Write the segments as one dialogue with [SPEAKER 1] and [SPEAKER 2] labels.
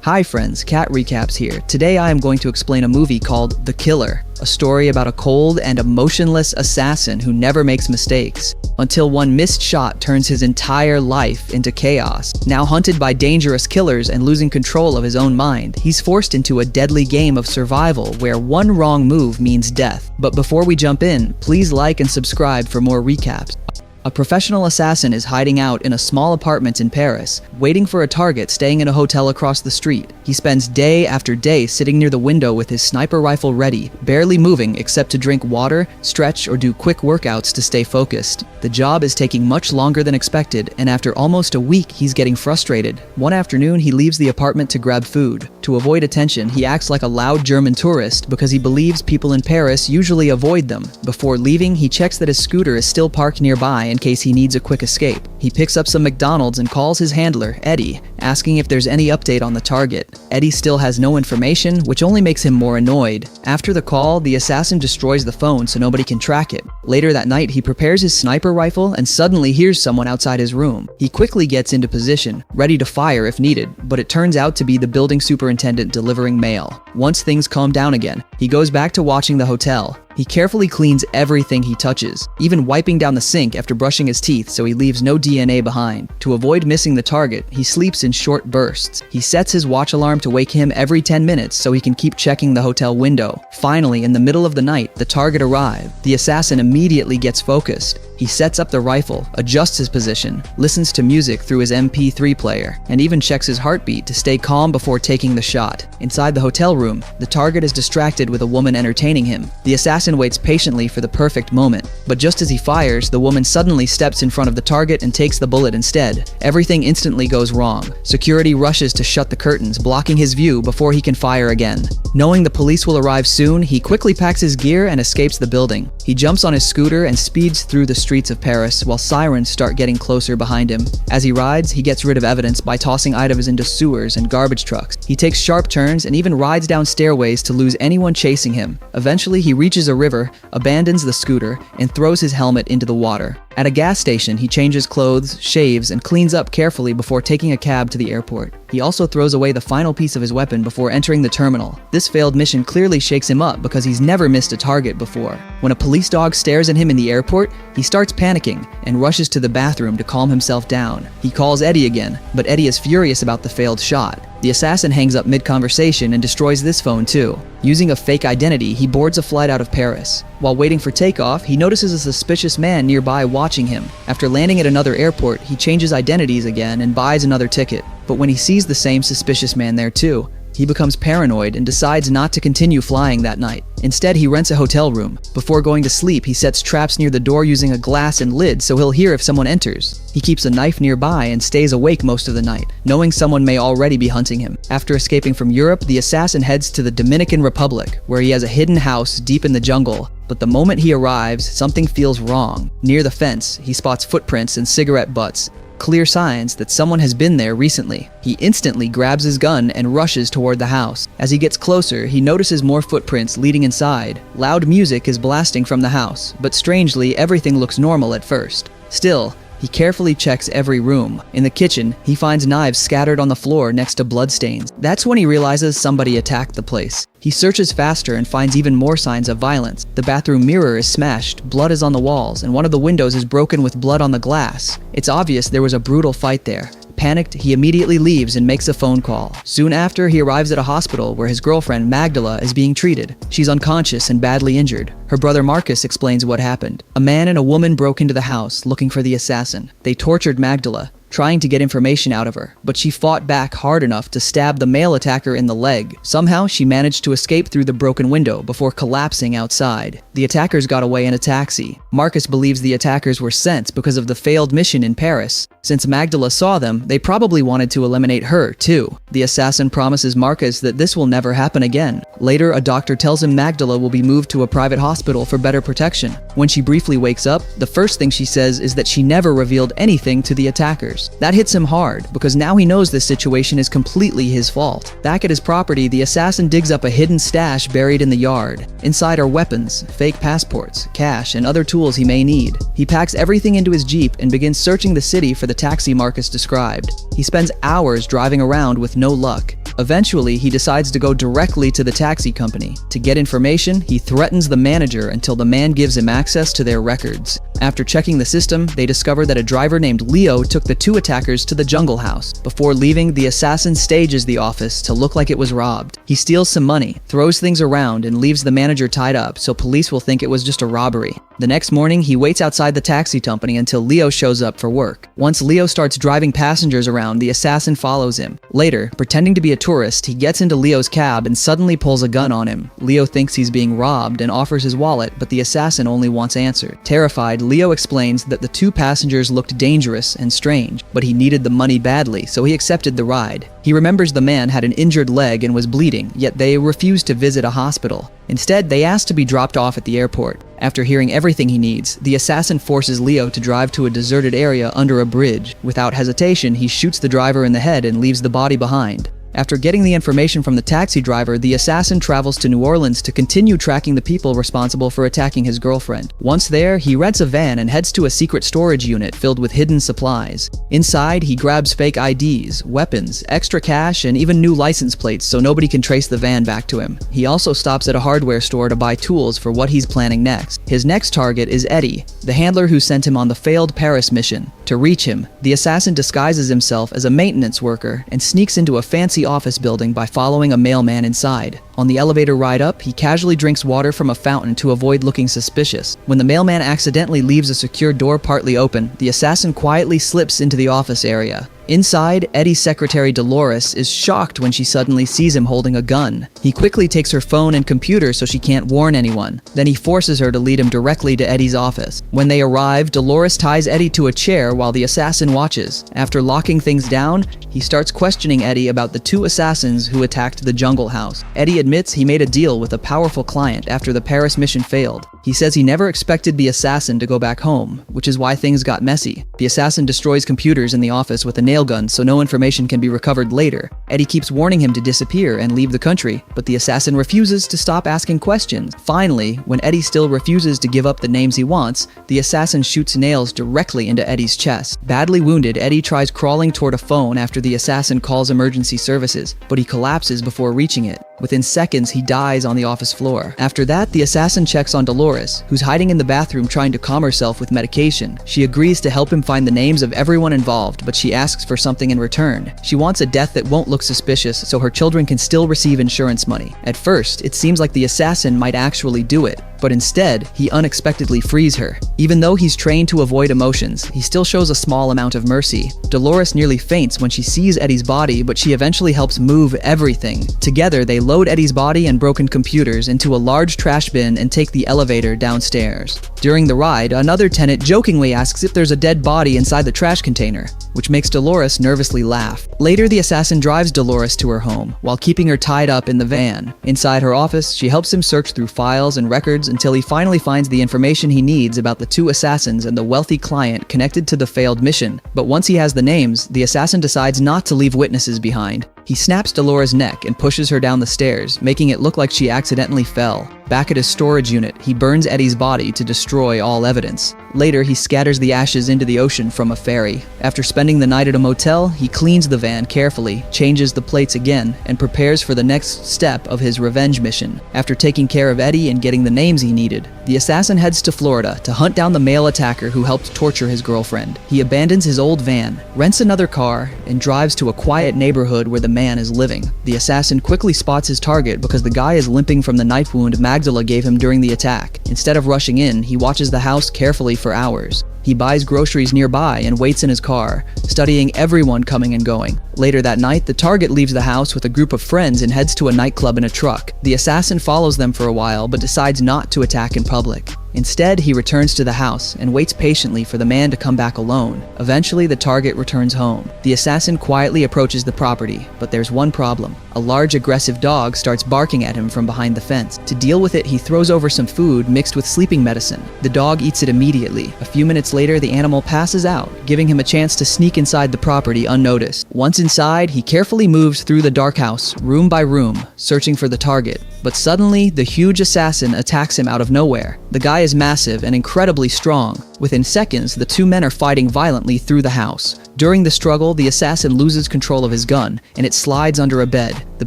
[SPEAKER 1] Hi friends, Cat Recaps here. Today I am going to explain a movie called The Killer, a story about a cold and emotionless assassin who never makes mistakes, until one missed shot turns his entire life into chaos. Now hunted by dangerous killers and losing control of his own mind, he's forced into a deadly game of survival where one wrong move means death. But before we jump in, please like and subscribe for more recaps. A professional assassin is hiding out in a small apartment in Paris, waiting for a target staying in a hotel across the street. He spends day after day sitting near the window with his sniper rifle ready, barely moving except to drink water, stretch, or do quick workouts to stay focused. The job is taking much longer than expected, and after almost a week, he's getting frustrated. One afternoon, he leaves the apartment to grab food. To avoid attention, he acts like a loud German tourist because he believes people in Paris usually avoid them. Before leaving, he checks that his scooter is still parked nearby in case he needs a quick escape. He picks up some McDonald's and calls his handler, Eddie, asking if there's any update on the target. Eddie still has no information, which only makes him more annoyed. After the call, the assassin destroys the phone so nobody can track it. Later that night, he prepares his sniper rifle and suddenly hears someone outside his room. He quickly gets into position, ready to fire if needed, but it turns out to be the building superintendent delivering mail. Once things calm down again, he goes back to watching the hotel. He carefully cleans everything he touches, even wiping down the sink after brushing his teeth so he leaves no DNA behind. To avoid missing the target, he sleeps in short bursts. He sets his watch alarm to wake him every 10 minutes so he can keep checking the hotel window. Finally, in the middle of the night, the target arrived. The assassin immediately gets focused. He sets up the rifle, adjusts his position, listens to music through his MP3 player, and even checks his heartbeat to stay calm before taking the shot. Inside the hotel room, the target is distracted with a woman entertaining him. The assassin waits patiently for the perfect moment, but just as he fires, the woman suddenly steps in front of the target and takes the bullet instead. Everything instantly goes wrong. Security rushes to shut the curtains, blocking his view before he can fire again. Knowing the police will arrive soon, he quickly packs his gear and escapes the building. He jumps on his scooter and speeds through the streets of Paris while sirens start getting closer behind him. As he rides, he gets rid of evidence by tossing items into sewers and garbage trucks. He takes sharp turns and even rides down stairways to lose anyone chasing him. Eventually, he reaches a river, abandons the scooter, and throws his helmet into the water. At a gas station, he changes clothes, shaves, and cleans up carefully before taking a cab to the airport. He also throws away the final piece of his weapon before entering the terminal. This failed mission clearly shakes him up because he's never missed a target before. When a police dog stares at him in the airport, he starts panicking and rushes to the bathroom to calm himself down. He calls Eddie again, but Eddie is furious about the failed shot. The assassin hangs up mid-conversation and destroys this phone too. Using a fake identity, he boards a flight out of Paris. While waiting for takeoff, he notices a suspicious man nearby watching him. After landing at another airport, he changes identities again and buys another ticket. But when he sees the same suspicious man there too, he becomes paranoid and decides not to continue flying that night. Instead, he rents a hotel room. Before going to sleep, he sets traps near the door using a glass and lid so he'll hear if someone enters. He keeps a knife nearby and stays awake most of the night, knowing someone may already be hunting him. After escaping from Europe, the assassin heads to the Dominican Republic, where he has a hidden house deep in the jungle. But the moment he arrives, something feels wrong. Near the fence, he spots footprints and cigarette butts, clear signs that someone has been there recently. He instantly grabs his gun and rushes toward the house. As he gets closer, he notices more footprints leading inside. Loud music is blasting from the house, but strangely, everything looks normal at first. Still, he carefully checks every room. In the kitchen, he finds knives scattered on the floor next to bloodstains. That's when he realizes somebody attacked the place. He searches faster and finds even more signs of violence. The bathroom mirror is smashed, blood is on the walls, and one of the windows is broken with blood on the glass. It's obvious there was a brutal fight there. Panicked, he immediately leaves and makes a phone call. Soon after, he arrives at a hospital where his girlfriend, Magdala, is being treated. She's unconscious and badly injured. Her brother Marcus explains what happened. A man and a woman broke into the house looking for the assassin. They tortured Magdala, trying to get information out of her, but she fought back hard enough to stab the male attacker in the leg. Somehow, she managed to escape through the broken window before collapsing outside. The attackers got away in a taxi. Marcus believes the attackers were sent because of the failed mission in Paris. Since Magdala saw them, they probably wanted to eliminate her, too. The assassin promises Marcus that this will never happen again. Later, a doctor tells him Magdala will be moved to a private hospital for better protection. When she briefly wakes up, the first thing she says is that she never revealed anything to the attackers. That hits him hard, because now he knows this situation is completely his fault. Back at his property, the assassin digs up a hidden stash buried in the yard. Inside are weapons, fake passports, cash, and other tools he may need. He packs everything into his Jeep and begins searching the city for the taxi Marcus described. He spends hours driving around with no luck. Eventually, he decides to go directly to the taxi company. To get information, he threatens the manager until the man gives him access to their records. After checking the system, they discover that a driver named Leo took the two attackers to the jungle house. Before leaving, the assassin stages the office to look like it was robbed. He steals some money, throws things around, and leaves the manager tied up so police will think it was just a robbery. The next morning, he waits outside the taxi company until Leo shows up for work. Once Leo starts driving passengers around, the assassin follows him. Later, pretending to be a tourist, he gets into Leo's cab and suddenly pulls a gun on him. Leo thinks he's being robbed and offers his wallet, but the assassin only wants answered. Terrified, Leo explains that the two passengers looked dangerous and strange, but he needed the money badly, so he accepted the ride. He remembers the man had an injured leg and was bleeding, yet they refused to visit a hospital. Instead, they asked to be dropped off at the airport. After hearing everything he needs, the assassin forces Leo to drive to a deserted area under a bridge. Without hesitation, he shoots the driver in the head and leaves the body behind. After getting the information from the taxi driver, the assassin travels to New Orleans to continue tracking the people responsible for attacking his girlfriend. Once there, he rents a van and heads to a secret storage unit filled with hidden supplies. Inside, he grabs fake IDs, weapons, extra cash, and even new license plates so nobody can trace the van back to him. He also stops at a hardware store to buy tools for what he's planning next. His next target is Eddie, the handler who sent him on the failed Paris mission. To reach him, the assassin disguises himself as a maintenance worker and sneaks into a fancy office building by following a mailman inside. On the elevator ride up, he casually drinks water from a fountain to avoid looking suspicious. When the mailman accidentally leaves a secure door partly open, the assassin quietly slips into the office area. Inside, Eddie's secretary Dolores is shocked when she suddenly sees him holding a gun. He quickly takes her phone and computer so she can't warn anyone. Then he forces her to lead him directly to Eddie's office. When they arrive, Dolores ties Eddie to a chair while the assassin watches. After locking things down, he starts questioning Eddie about the two assassins who attacked the jungle house. Eddie admits he made a deal with a powerful client after the Paris mission failed. He says he never expected the assassin to go back home, which is why things got messy. The assassin destroys computers in the office with a nail gun so no information can be recovered later. Eddie keeps warning him to disappear and leave the country, but the assassin refuses to stop asking questions. Finally, when Eddie still refuses to give up the names he wants, the assassin shoots nails directly into Eddie's chest. Badly wounded, Eddie tries crawling toward a phone after the assassin calls emergency services, but he collapses before reaching it. Within seconds, he dies on the office floor. After that, the assassin checks on Dolores, who's hiding in the bathroom trying to calm herself with medication. She agrees to help him find the names of everyone involved, but she asks for something in return. She wants a death that won't look suspicious so her children can still receive insurance money. At first, it seems like the assassin might actually do it, but instead, he unexpectedly frees her. Even though he's trained to avoid emotions, he still shows a small amount of mercy. Dolores nearly faints when she sees Eddie's body, but she eventually helps move everything. Together, they load Eddie's body and broken computers into a large trash bin and take the elevator downstairs. During the ride, another tenant jokingly asks if there's a dead body inside the trash container, which makes Dolores nervously laugh. Later, the assassin drives Dolores to her home, while keeping her tied up in the van. Inside her office, she helps him search through files and records until he finally finds the information he needs about the two assassins and the wealthy client connected to the failed mission. But once he has the names, the assassin decides not to leave witnesses behind. He snaps Dolores' neck and pushes her down the stairs, making it look like she accidentally fell. Back at his storage unit, he burns Eddie's body to destroy all evidence. Later, he scatters the ashes into the ocean from a ferry. After spending the night at a motel, he cleans the van carefully, changes the plates again, and prepares for the next step of his revenge mission. After taking care of Eddie and getting the names he needed, the assassin heads to Florida to hunt down the male attacker who helped torture his girlfriend. He abandons his old van, rents another car, and drives to a quiet neighborhood where the man is living. The assassin quickly spots his target because the guy is limping from the knife wound Magdala gave him during the attack. Instead of rushing in, he watches the house carefully for hours. He buys groceries nearby and waits in his car, studying everyone coming and going. Later that night, the target leaves the house with a group of friends and heads to a nightclub in a truck. The assassin follows them for a while but decides not to attack in public. Instead, he returns to the house and waits patiently for the man to come back alone. Eventually, the target returns home. The assassin quietly approaches the property, but there's one problem. A large aggressive dog starts barking at him from behind the fence. To deal with it, he throws over some food mixed with sleeping medicine. The dog eats it immediately. A few minutes later, the animal passes out, giving him a chance to sneak inside the property unnoticed. Once inside, he carefully moves through the dark house, room by room, searching for the target. But suddenly, the huge assassin attacks him out of nowhere. The guy is massive and incredibly strong, Within seconds, the two men are fighting violently through the house. During the struggle, the assassin loses control of his gun, and it slides under a bed. The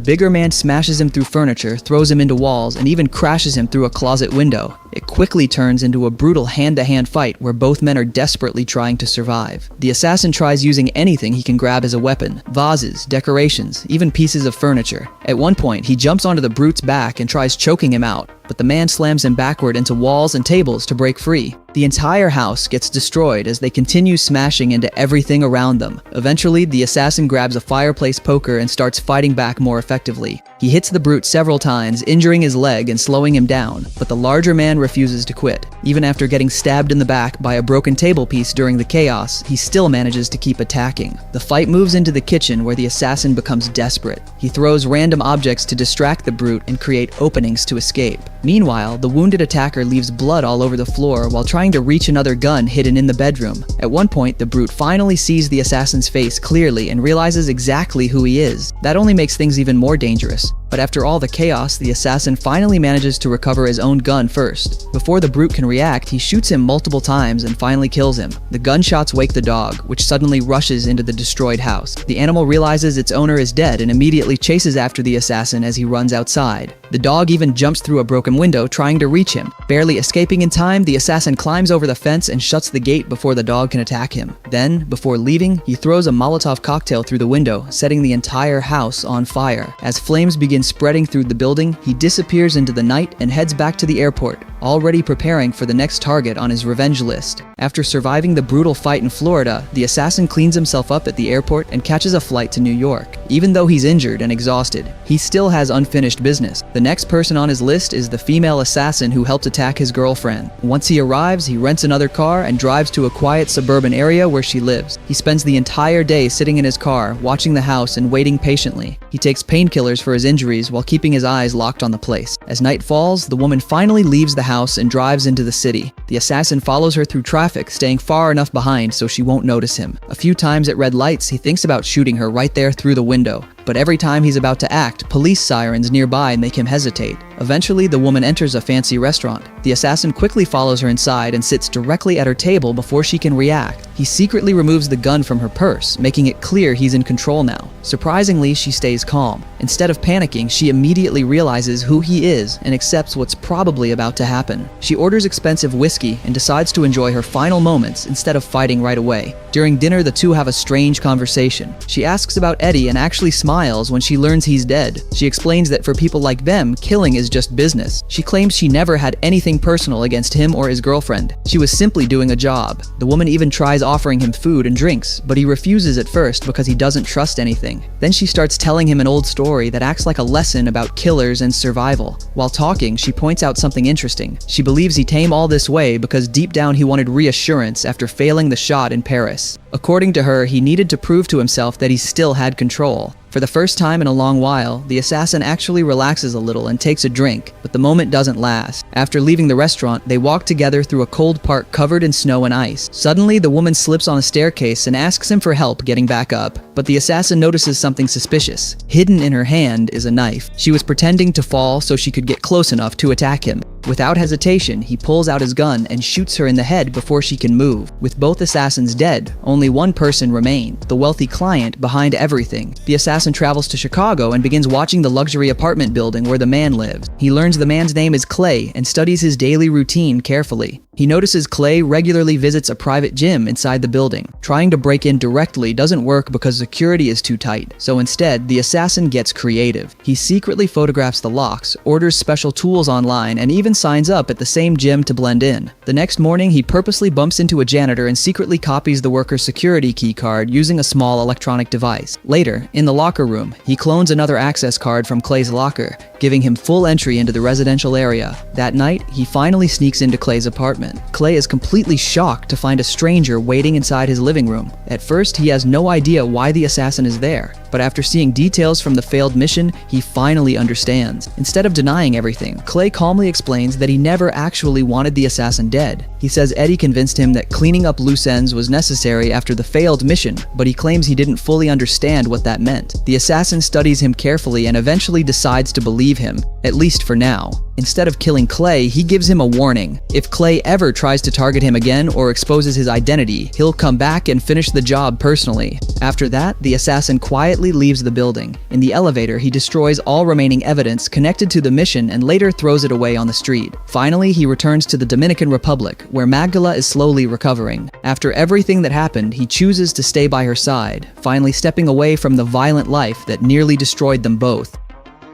[SPEAKER 1] bigger man smashes him through furniture, throws him into walls, and even crashes him through a closet window. It quickly turns into a brutal hand-to-hand fight where both men are desperately trying to survive. The assassin tries using anything he can grab as a weapon: vases, decorations, even pieces of furniture. At one point, he jumps onto the brute's back and tries choking him out, but the man slams him backward into walls and tables to break free. The entire house gets destroyed as they continue smashing into everything around them. Eventually, the assassin grabs a fireplace poker and starts fighting back more effectively. He hits the brute several times, injuring his leg and slowing him down, but the larger man refuses to quit. Even after getting stabbed in the back by a broken table piece during the chaos, he still manages to keep attacking. The fight moves into the kitchen where the assassin becomes desperate. He throws random objects to distract the brute and create openings to escape. Meanwhile, the wounded attacker leaves blood all over the floor while trying to reach another gun hidden in the bedroom. At one point, the brute finally sees the assassin's face clearly and realizes exactly who he is. That only makes things even more dangerous. But after all the chaos, the assassin finally manages to recover his own gun first. Before the brute can react, he shoots him multiple times and finally kills him. The gunshots wake the dog, which suddenly rushes into the destroyed house. The animal realizes its owner is dead and immediately chases after the assassin as he runs outside. The dog even jumps through a broken window trying to reach him. Barely escaping in time, the assassin climbs over the fence and shuts the gate before the dog can attack him. Then, before leaving, he throws a Molotov cocktail through the window, setting the entire house on fire. As flames begin spreading through the building, he disappears into the night and heads back to the airport, already preparing for the next target on his revenge list. After surviving the brutal fight in Florida, the assassin cleans himself up at the airport and catches a flight to New York. Even though he's injured and exhausted, he still has unfinished business. The next person on his list is the female assassin who helped attack his girlfriend. Once he arrives, he rents another car and drives to a quiet suburban area where she lives. He spends the entire day sitting in his car, watching the house and waiting patiently. He takes painkillers for his injuries while keeping his eyes locked on the place. As night falls, the woman finally leaves the house and drives into the city. The assassin follows her through traffic, staying far enough behind so she won't notice him. A few times at red lights, he thinks about shooting her right there through the window. But every time he's about to act, police sirens nearby make him hesitate. Eventually, the woman enters a fancy restaurant. The assassin quickly follows her inside and sits directly at her table before she can react. He secretly removes the gun from her purse, making it clear he's in control now. Surprisingly, she stays calm. Instead of panicking, she immediately realizes who he is and accepts what's probably about to happen. She orders expensive whiskey and decides to enjoy her final moments instead of fighting right away. During dinner, the two have a strange conversation. She asks about Eddie and actually smiles when she learns he's dead. She explains that for people like them, killing is just business. She claims she never had anything personal against him or his girlfriend. She was simply doing a job. The woman even tries offering him food and drinks, but he refuses at first because he doesn't trust anything. Then she starts telling him an old story that acts like a lesson about killers and survival. While talking, she points out something interesting. She believes he came all this way because deep down he wanted reassurance after failing the shot in Paris. According to her, he needed to prove to himself that he still had control. For the first time in a long while, the assassin actually relaxes a little and takes a drink, but the moment doesn't last. After leaving the restaurant, they walk together through a cold park covered in snow and ice. Suddenly, the woman slips on a staircase and asks him for help getting back up, but the assassin notices something suspicious. Hidden in her hand is a knife. She was pretending to fall so she could get close enough to attack him. Without hesitation, he pulls out his gun and shoots her in the head before she can move. With both assassins dead, only one person remained, the wealthy client behind everything. The assassin travels to Chicago and begins watching the luxury apartment building where the man lives. He learns the man's name is Clay and studies his daily routine carefully. He notices Clay regularly visits a private gym inside the building. Trying to break in directly doesn't work because security is too tight, so instead, the assassin gets creative. He secretly photographs the locks, orders special tools online, and even signs up at the same gym to blend in. The next morning, he purposely bumps into a janitor and secretly copies the worker's security key card using a small electronic device. Later, in the locker room, he clones another access card from Clay's locker, giving him full entry into the residential area. That night, he finally sneaks into Clay's apartment. Clay is completely shocked to find a stranger waiting inside his living room. At first, he has no idea why the assassin is there, but after seeing details from the failed mission, he finally understands. Instead of denying everything, Clay calmly explains that he never actually wanted the assassin dead. He says Eddie convinced him that cleaning up loose ends was necessary after the failed mission, but he claims he didn't fully understand what that meant. The assassin studies him carefully and eventually decides to believe him. at least for now. Instead of killing Clay, he gives him a warning. If Clay ever tries to target him again or exposes his identity, he'll come back and finish the job personally. After that, the assassin quietly leaves the building. In the elevator, he destroys all remaining evidence connected to the mission and later throws it away on the street. Finally, he returns to the Dominican Republic, where Magdala is slowly recovering. After everything that happened, he chooses to stay by her side, finally stepping away from the violent life that nearly destroyed them both.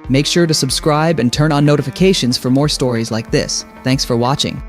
[SPEAKER 1] Make sure to subscribe and turn on notifications for more stories like this. Thanks for watching.